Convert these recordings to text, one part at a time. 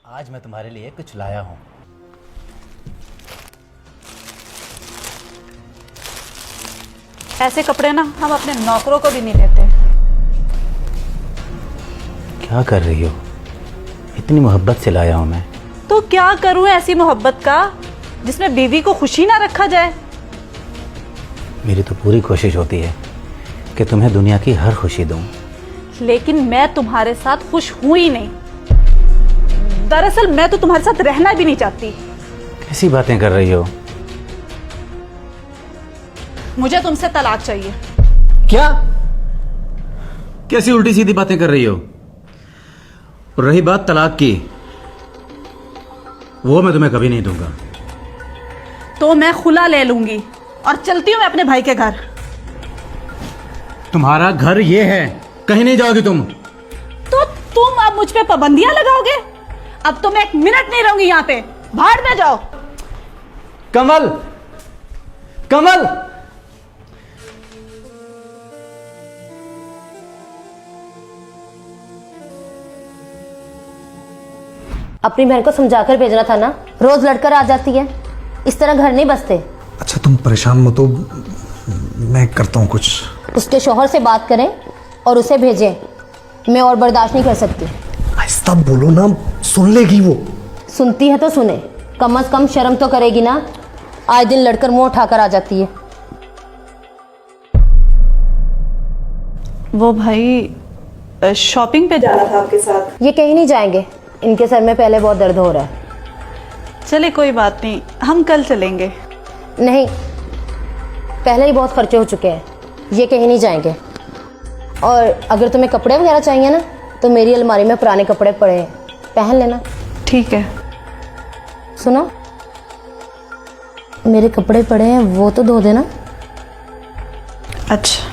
आज मैं तुम्हारे लिए कुछ लाया हूं। ऐसे कपड़े ना हम अपने नौकरों को भी नहीं देते। क्या कर रही हो? इतनी मोहब्बत से लाया हूं मैं। तो क्या करूं ऐसी मोहब्बत का जिसमें बीवी को खुशी ना रखा जाए। मेरी तो पूरी कोशिश होती है कि तुम्हें दुनिया की हर खुशी दूं। लेकिन मैं तुम्हारे साथ खुश हूं ही नहीं। दरअसल मैं तो तुम्हारे साथ रहना भी नहीं चाहती। कैसी बातें कर रही हो? मुझे तुमसे तलाक चाहिए। क्या? कैसी उल्टी सीधी बातें कर रही हो? और रही बात तलाक की, वो मैं तुम्हें कभी नहीं दूंगा। तो मैं खुला ले लूंगी और चलती हूं मैं अपने भाई के घर। तुम्हारा घर ये है, कहीं नहीं जाओगी तुम। तो तुम अब मुझ पे पाबंदियां लगाओगे? अब तो मैं एक मिनट नहीं रहूंगी यहाँ पे। बाहर में जाओ। कमल, कमल! अपनी बहन को समझाकर भेजना था ना, रोज लड़कर आ जाती है। इस तरह घर नहीं बसते। अच्छा तुम परेशान मत हो, मैं करता हूँ कुछ। उसके शौहर से बात करें और उसे भेजें। मैं और बर्दाश्त नहीं कर सकती। आहिस्ता बोलो ना, सुन लेगी वो। सुनती है तो सुने, कम से कम शर्म तो करेगी ना। आए दिन लड़कर मुंह उठाकर आ जाती है। वो भाई शॉपिंग पे जाना था आपके साथ। ये कहीं नहीं जाएंगे, इनके सर में पहले बहुत दर्द हो रहा है। चले कोई बात नहीं, हम कल चलेंगे। नहीं, पहले ही बहुत खर्चे हो चुके हैं। ये कहीं नहीं जाएंगे। और अगर तुम्हें कपड़े वगैरह चाहिए ना, तो मेरी अलमारी में पुराने कपड़े पड़े हैं, पहन लेना। ठीक है। सुनो, मेरे कपड़े पड़े हैं, वो तो धो देना। अच्छा।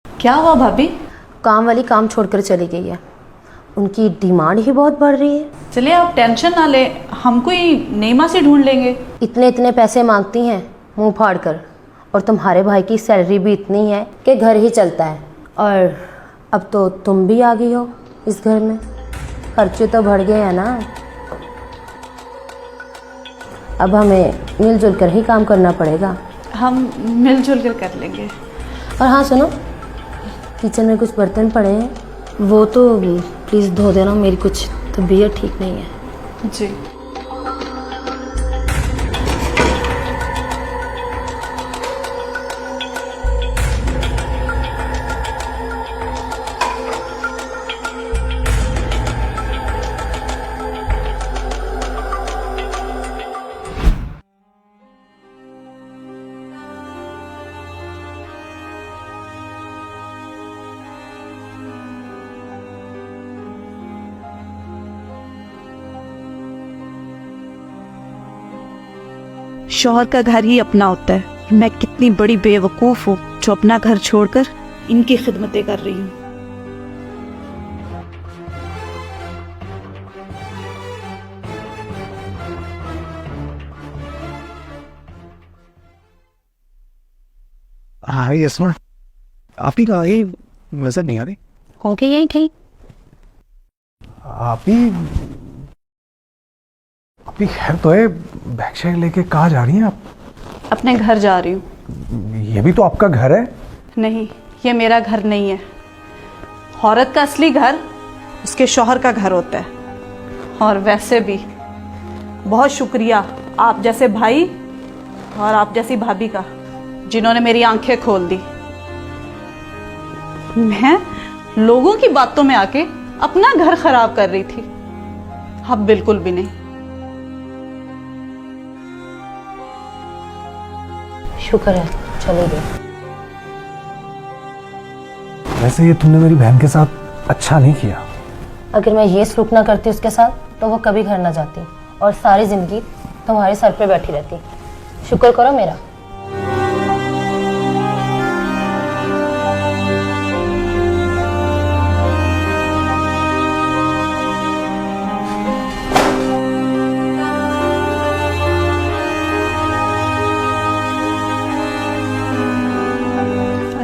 क्या हुआ भाभी? काम वाली काम छोड़कर चली गई है। उनकी डिमांड ही बहुत बढ़ रही है। चलिए आप टेंशन ना ले, हम कोई नई माँ से ढूंढ लेंगे। इतने इतने पैसे मांगती हैं मुंह फाड़ कर। और तुम्हारे भाई की सैलरी भी इतनी है कि घर ही चलता है। और अब तो तुम भी आ गई हो इस घर में, खर्चे तो बढ़ गए हैं ना। अब हमें मिलजुल कर ही काम करना पड़ेगा। हम मिलजुल कर लेंगे। और हाँ सुनो, किचन में कुछ बर्तन पड़े हैं, वो तो प्लीज़ धो देना। मेरी कुछ तबीयत ठीक नहीं है। जी। शौहर का घर ही अपना होता है। मैं कितनी बड़ी बेवकूफ हूँ जो अपना घर छोड़कर इनकी खिदमतें कर रही हूँ। हाँ यशमा, आप ही कहाँ? ये नजर नहीं आ रही। होंगे यही कहीं। आप ही खैर तो है। बैग शैग लेके कहाँ जा रही हैं आप? अपने घर जा रही हूँ। ये भी तो आपका घर है। नहीं, ये मेरा घर नहीं है। औरत का असली घर उसके शौहर का घर होता है। और वैसे भी बहुत शुक्रिया आप जैसे भाई और आप जैसी भाभी का, जिन्होंने मेरी आंखें खोल दी। मैं लोगों की बातों में आके अपना घर खराब कर रही थी, अब बिल्कुल भी नहीं। शुक्र है चले गए। वैसे ये तुमने मेरी बहन के साथ अच्छा नहीं किया। अगर मैं ये सलूक ना करती उसके साथ तो वो कभी घर ना जाती और सारी जिंदगी तुम्हारे सर पे बैठी रहती। शुक्र करो मेरा।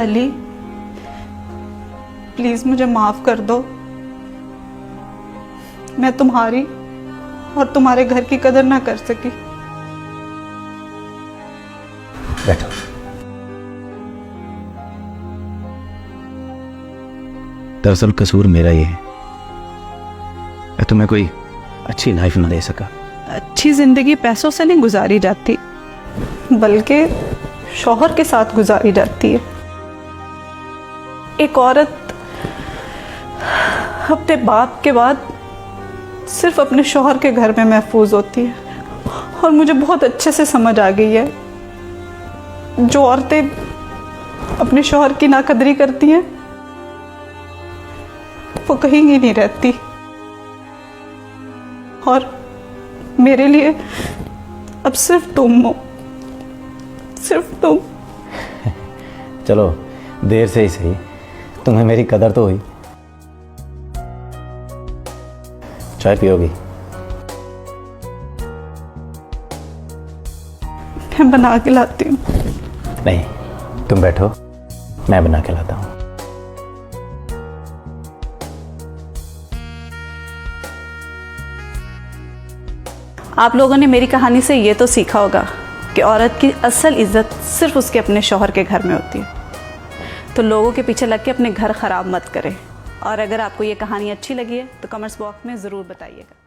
अली, प्लीज मुझे माफ कर दो। मैं तुम्हारी और तुम्हारे घर की कदर ना कर सकी। बैठो। दरअसल कसूर मेरा ही है, मैं तुम्हें कोई अच्छी लाइफ ना दे सका। अच्छी जिंदगी पैसों से नहीं गुजारी जाती, बल्कि शौहर के साथ गुजारी जाती है। एक औरत अपने बाप के बाद सिर्फ अपने शौहर के घर में महफूज होती है। और मुझे बहुत अच्छे से समझ आ गई है, जो औरतें अपने शौहर की नाकदरी करती हैं वो कहीं ही नहीं रहती। और मेरे लिए अब सिर्फ तुम हो, सिर्फ तुम। चलो देर से ही सही, तुम्हें मेरी कदर तो हुई। चाय पियोगी? मैं बना के लाती हूँ। नहीं, तुम बैठो, मैं बना के लाता हूँ। आप लोगों ने मेरी कहानी से ये तो सीखा होगा कि औरत की असल इज्जत सिर्फ उसके अपने शौहर के घर में होती है। तो लोगों के पीछे लग के अपने घर ख़राब मत करें। और अगर आपको ये कहानी अच्छी लगी है तो कमेंट्स बॉक्स में ज़रूर बताइएगा।